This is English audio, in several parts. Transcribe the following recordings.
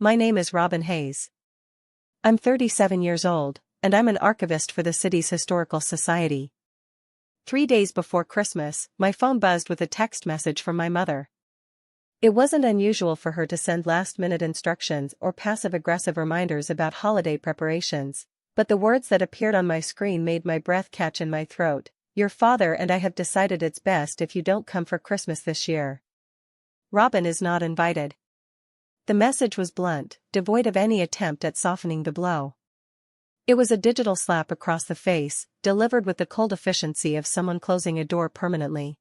My name is Robin Hayes. I'm 37 years old, and I'm an archivist for the city's historical society. 3 days before Christmas, my phone buzzed with a text message from my mother. It wasn't unusual for her to send last-minute instructions or passive-aggressive reminders about holiday preparations, but the words that appeared on my screen made my breath catch in my throat. Your father and I have decided it's best if you don't come for Christmas this year. Robin is not invited. The message was blunt, devoid of any attempt at softening the blow. It was a digital slap across the face, delivered with the cold efficiency of someone closing a door permanently.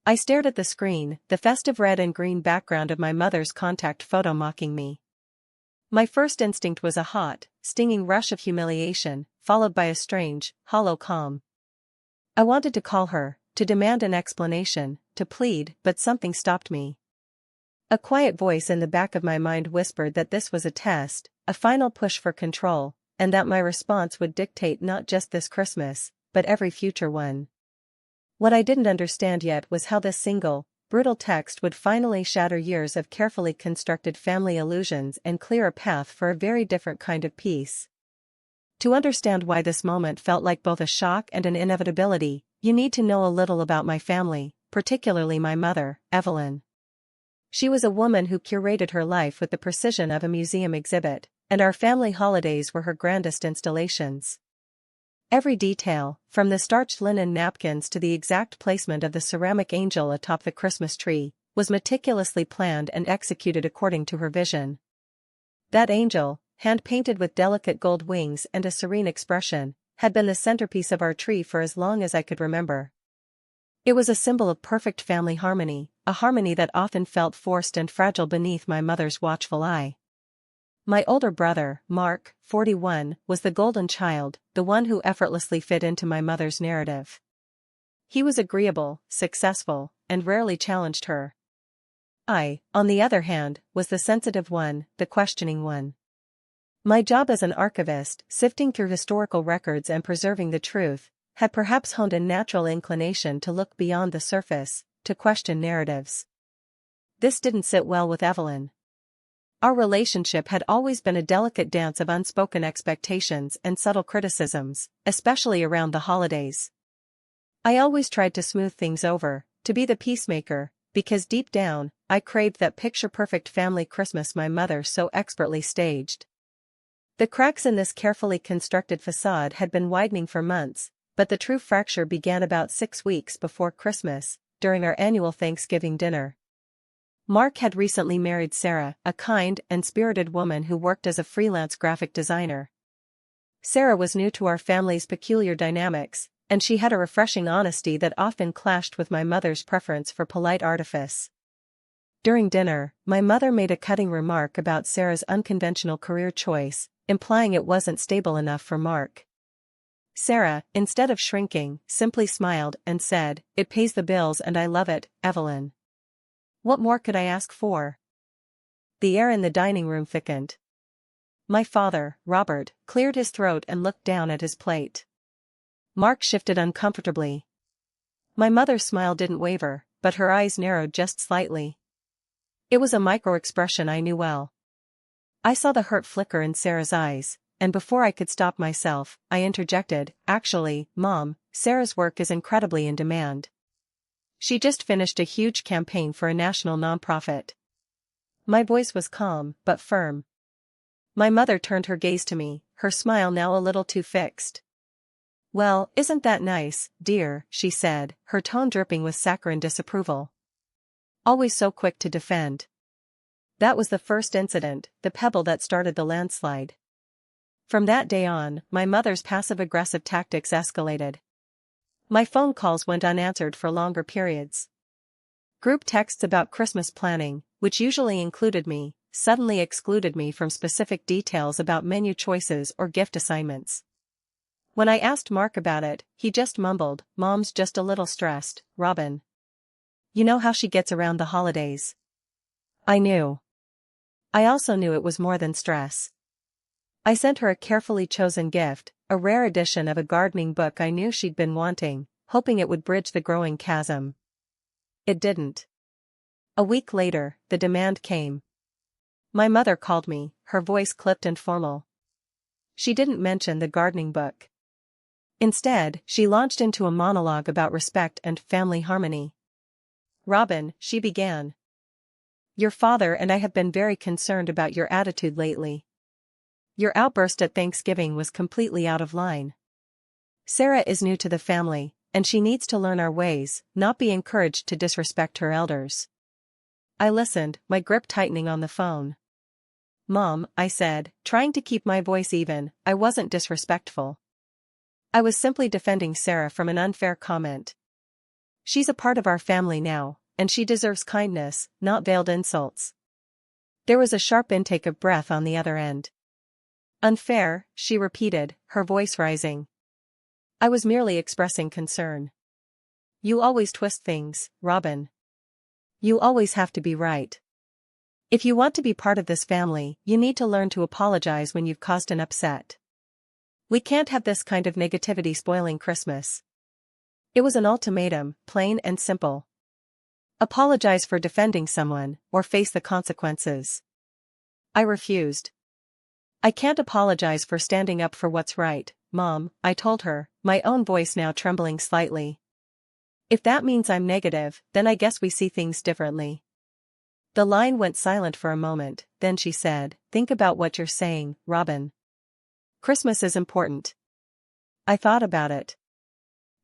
I stared at the screen, the festive red and green background of my mother's contact photo mocking me. My first instinct was a hot, stinging rush of humiliation, followed by a strange, hollow calm. I wanted to call her, to demand an explanation, to plead, but something stopped me. A quiet voice in the back of my mind whispered that this was a test, a final push for control, and that my response would dictate not just this Christmas, but every future one. What I didn't understand yet was how this single, brutal text would finally shatter years of carefully constructed family illusions and clear a path for a very different kind of peace. To understand why this moment felt like both a shock and an inevitability, you need to know a little about my family, particularly my mother, Evelyn. She was a woman who curated her life with the precision of a museum exhibit, and our family holidays were her grandest installations. Every detail, from the starched linen napkins to the exact placement of the ceramic angel atop the Christmas tree, was meticulously planned and executed according to her vision. That angel, hand-painted with delicate gold wings and a serene expression, had been the centerpiece of our tree for as long as I could remember. It was a symbol of perfect family harmony, a harmony that often felt forced and fragile beneath my mother's watchful eye. My older brother, Mark, 41, was the golden child, the one who effortlessly fit into my mother's narrative. He was agreeable, successful, and rarely challenged her. I, on the other hand, was the sensitive one, the questioning one. My job as an archivist, sifting through historical records and preserving the truth, had perhaps honed a natural inclination to look beyond the surface, to question narratives. This didn't sit well with Evelyn. Our relationship had always been a delicate dance of unspoken expectations and subtle criticisms, especially around the holidays. I always tried to smooth things over, to be the peacemaker, because deep down, I craved that picture-perfect family Christmas my mother so expertly staged. The cracks in this carefully constructed facade had been widening for months, but the true fracture began about 6 weeks before Christmas, during our annual Thanksgiving dinner. Mark had recently married Sarah, a kind and spirited woman who worked as a freelance graphic designer. Sarah was new to our family's peculiar dynamics, and she had a refreshing honesty that often clashed with my mother's preference for polite artifice. During dinner, my mother made a cutting remark about Sarah's unconventional career choice, implying it wasn't stable enough for Mark. Sarah, instead of shrinking, simply smiled and said, "It pays the bills and I love it, Evelyn." What more could I ask for? The air in the dining room thickened. My father, Robert, cleared his throat and looked down at his plate. Mark shifted uncomfortably. My mother's smile didn't waver, but her eyes narrowed just slightly. It was a micro-expression I knew well. I saw the hurt flicker in Sarah's eyes, and before I could stop myself, I interjected, "Actually, Mom, Sarah's work is incredibly in demand. She just finished a huge campaign for a national nonprofit." My voice was calm, but firm. My mother turned her gaze to me, her smile now a little too fixed. "Well, isn't that nice, dear," she said, her tone dripping with saccharine disapproval. Always so quick to defend. That was the first incident, the pebble that started the landslide. From that day on, my mother's passive-aggressive tactics escalated. My phone calls went unanswered for longer periods. Group texts about Christmas planning, which usually included me, suddenly excluded me from specific details about menu choices or gift assignments. When I asked Mark about it, he just mumbled, "Mom's just a little stressed, Robin. You know how she gets around the holidays." I knew. I also knew it was more than stress. I sent her a carefully chosen gift, a rare edition of a gardening book I knew she'd been wanting, hoping it would bridge the growing chasm. It didn't. A week later, the demand came. My mother called me, her voice clipped and formal. She didn't mention the gardening book. Instead, she launched into a monologue about respect and family harmony. "Robin," she began. "Your father and I have been very concerned about your attitude lately. Your outburst at Thanksgiving was completely out of line. Sarah is new to the family, and she needs to learn our ways, not be encouraged to disrespect her elders." I listened, my grip tightening on the phone. "Mom," I said, trying to keep my voice even, "I wasn't disrespectful. I was simply defending Sarah from an unfair comment. She's a part of our family now, and she deserves kindness, not veiled insults." There was a sharp intake of breath on the other end. "Unfair," she repeated, her voice rising. "I was merely expressing concern. You always twist things, Robin. You always have to be right. If you want to be part of this family, you need to learn to apologize when you've caused an upset. We can't have this kind of negativity spoiling Christmas." It was an ultimatum, plain and simple. Apologize for defending someone, or face the consequences. I refused. "I can't apologize for standing up for what's right, Mom," I told her, my own voice now trembling slightly. "If that means I'm negative, then I guess we see things differently." The line went silent for a moment, then she said, "Think about what you're saying, Robin. Christmas is important." I thought about it.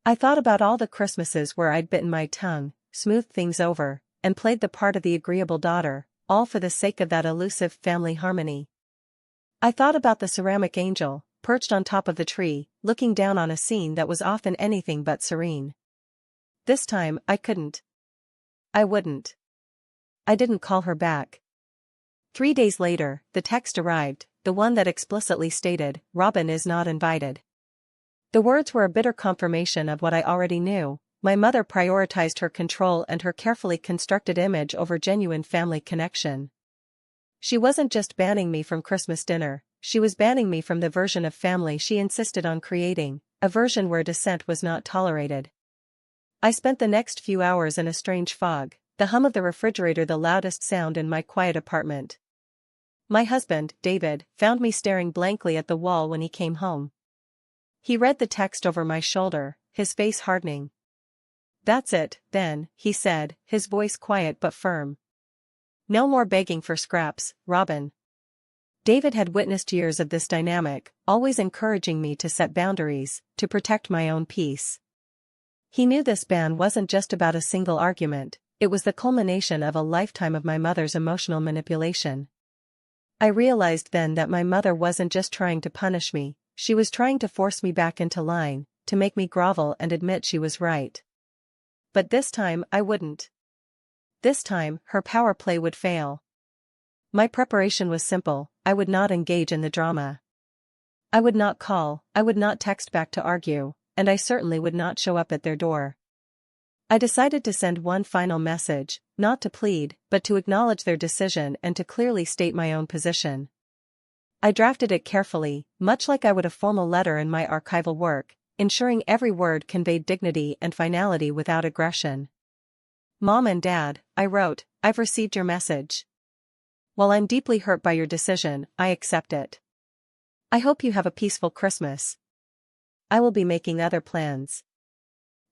I thought about all the Christmases where I'd bitten my tongue, smoothed things over, and played the part of the agreeable daughter, all for the sake of that elusive family harmony. I thought about the ceramic angel, perched on top of the tree, looking down on a scene that was often anything but serene. This time, I couldn't. I wouldn't. I didn't call her back. 3 days later, the text arrived, the one that explicitly stated, "Robin is not invited." The words were a bitter confirmation of what I already knew. My mother prioritized her control and her carefully constructed image over genuine family connection. She wasn't just banning me from Christmas dinner, she was banning me from the version of family she insisted on creating, a version where dissent was not tolerated. I spent the next few hours in a strange fog, the hum of the refrigerator the loudest sound in my quiet apartment. My husband, David, found me staring blankly at the wall when he came home. He read the text over my shoulder, his face hardening. "That's it, then," he said, his voice quiet but firm. "No more begging for scraps, Robin." David had witnessed years of this dynamic, always encouraging me to set boundaries, to protect my own peace. He knew this ban wasn't just about a single argument, it was the culmination of a lifetime of my mother's emotional manipulation. I realized then that my mother wasn't just trying to punish me, she was trying to force me back into line, to make me grovel and admit she was right. But this time I wouldn't. This time, her power play would fail. My preparation was simple, I would not engage in the drama. I would not call, I would not text back to argue, and I certainly would not show up at their door. I decided to send one final message, not to plead, but to acknowledge their decision and to clearly state my own position. I drafted it carefully, much like I would a formal letter in my archival work, ensuring every word conveyed dignity and finality without aggression. "Mom and Dad," I wrote, "I've received your message. While I'm deeply hurt by your decision, I accept it. I hope you have a peaceful Christmas. I will be making other plans."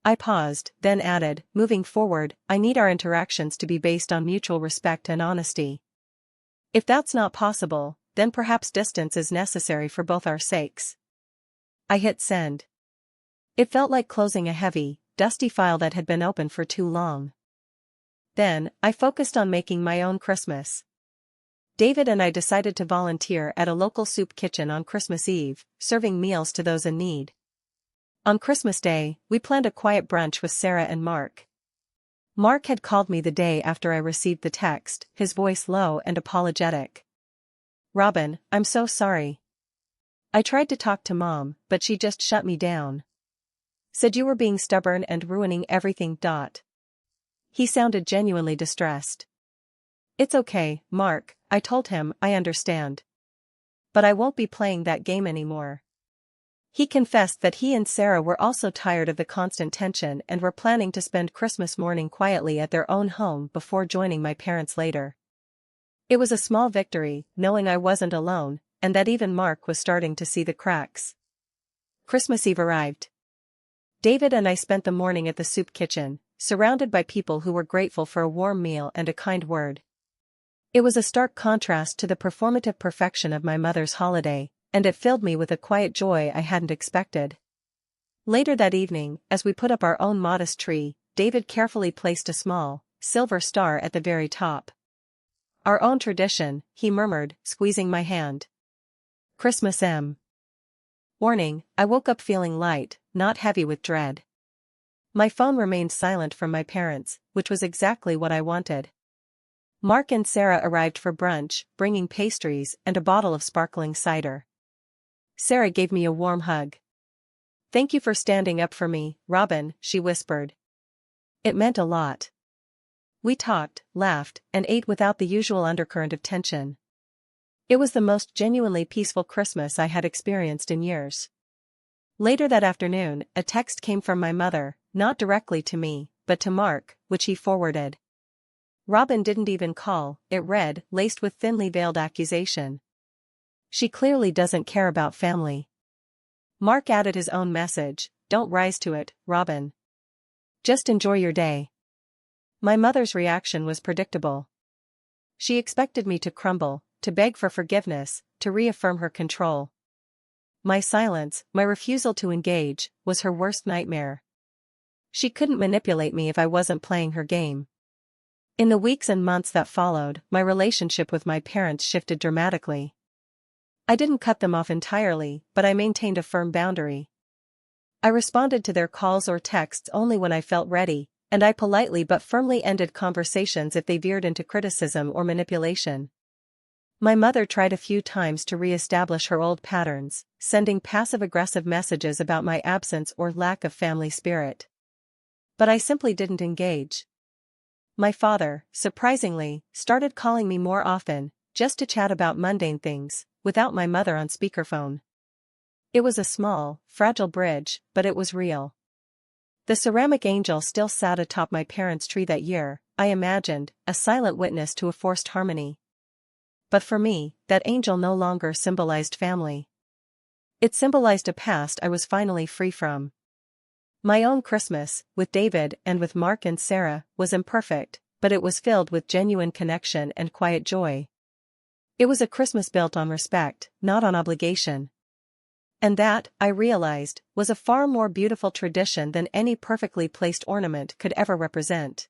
I paused, then added, "Moving forward, I need our interactions to be based on mutual respect and honesty. If that's not possible, then perhaps distance is necessary for both our sakes." I hit send. It felt like closing a heavy, dusty file that had been open for too long. Then, I focused on making my own Christmas. David and I decided to volunteer at a local soup kitchen on Christmas Eve, serving meals to those in need. On Christmas Day, we planned a quiet brunch with Sarah and Mark. Mark had called me the day after I received the text, his voice low and apologetic. "Robin, I'm so sorry. I tried to talk to Mom, but she just shut me down. Said you were being stubborn and ruining everything. He sounded genuinely distressed. "It's okay, Mark," I told him, "I understand. But I won't be playing that game anymore." He confessed that he and Sarah were also tired of the constant tension and were planning to spend Christmas morning quietly at their own home before joining my parents later. It was a small victory, knowing I wasn't alone, and that even Mark was starting to see the cracks. Christmas Eve arrived. David and I spent the morning at the soup kitchen, surrounded by people who were grateful for a warm meal and a kind word. It was a stark contrast to the performative perfection of my mother's holiday, and it filled me with a quiet joy I hadn't expected. Later that evening, as we put up our own modest tree, David carefully placed a small, silver star at the very top. "Our own tradition," he murmured, squeezing my hand. Christmas M. Warning, I woke up feeling light, not heavy with dread. My phone remained silent from my parents, which was exactly what I wanted. Mark and Sarah arrived for brunch, bringing pastries and a bottle of sparkling cider. Sarah gave me a warm hug. "Thank you for standing up for me, Robin," she whispered. It meant a lot. We talked, laughed, and ate without the usual undercurrent of tension. It was the most genuinely peaceful Christmas I had experienced in years. Later that afternoon, a text came from my mother, not directly to me, but to Mark, which he forwarded. "Robin didn't even call," it read, laced with thinly veiled accusation. "She clearly doesn't care about family." Mark added his own message, "Don't rise to it, Robin. Just enjoy your day." My mother's reaction was predictable. She expected me to crumble, to beg for forgiveness, to reaffirm her control. My silence, my refusal to engage, was her worst nightmare. She couldn't manipulate me if I wasn't playing her game. In the weeks and months that followed, my relationship with my parents shifted dramatically. I didn't cut them off entirely, but I maintained a firm boundary. I responded to their calls or texts only when I felt ready, and I politely but firmly ended conversations if they veered into criticism or manipulation. My mother tried a few times to re-establish her old patterns, sending passive-aggressive messages about my absence or lack of family spirit. But I simply didn't engage. My father, surprisingly, started calling me more often, just to chat about mundane things, without my mother on speakerphone. It was a small, fragile bridge, but it was real. The ceramic angel still sat atop my parents' tree that year, I imagined, a silent witness to a forced harmony. But for me, that angel no longer symbolized family. It symbolized a past I was finally free from. My own Christmas, with David and with Mark and Sarah, was imperfect, but it was filled with genuine connection and quiet joy. It was a Christmas built on respect, not on obligation. And that, I realized, was a far more beautiful tradition than any perfectly placed ornament could ever represent.